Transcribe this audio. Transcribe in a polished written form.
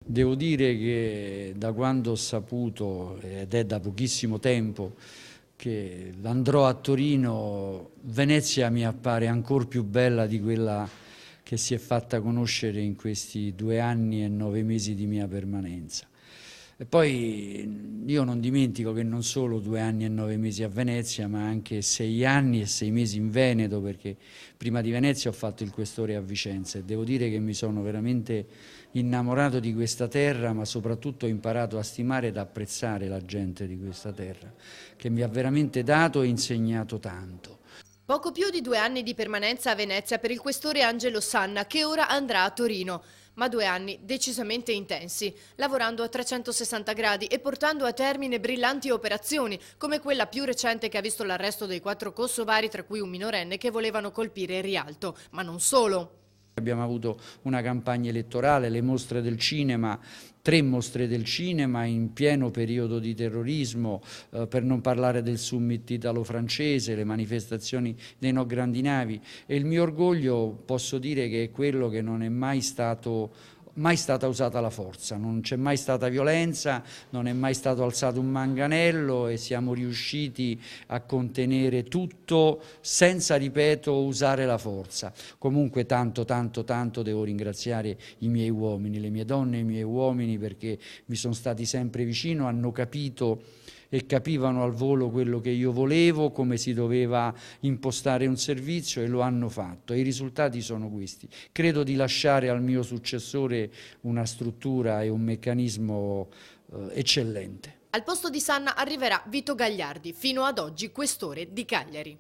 Devo dire che da quando ho saputo, ed è da pochissimo tempo, che andrò a Torino, Venezia mi appare ancora più bella di quella che si è fatta conoscere in questi 2 anni e 9 mesi di mia permanenza. E poi io non dimentico che non solo 2 anni e 9 mesi a Venezia, ma anche 6 anni e 6 mesi in Veneto, perché prima di Venezia ho fatto il questore a Vicenza e devo dire che mi sono veramente innamorato di questa terra, ma soprattutto ho imparato a stimare ed apprezzare la gente di questa terra, che mi ha veramente dato e insegnato tanto. Poco più di 2 anni di permanenza a Venezia per il questore Angelo Sanna, che ora andrà a Torino. Ma 2 anni decisamente intensi, lavorando a 360 gradi e portando a termine brillanti operazioni, come quella più recente che ha visto l'arresto dei 4 kosovari, tra cui un minorenne, che volevano colpire Rialto. Ma non solo. Abbiamo avuto una campagna elettorale, le mostre del cinema, 3 mostre del cinema in pieno periodo di terrorismo, per non parlare del summit italo-francese, le manifestazioni dei no grandi navi, e il mio orgoglio posso dire che è quello che non è mai stata usata la forza, non c'è mai stata violenza, non è mai stato alzato un manganello e siamo riusciti a contenere tutto senza, ripeto, usare la forza. Comunque tanto devo ringraziare i miei uomini, le mie donne e i miei uomini, perché mi sono stati sempre vicino, hanno capito e capivano al volo quello che io volevo, come si doveva impostare un servizio, e lo hanno fatto. E i risultati sono questi. Credo di lasciare al mio successore una struttura e un meccanismo eccellente. Al posto di Sanna arriverà Vito Gagliardi, fino ad oggi questore di Cagliari.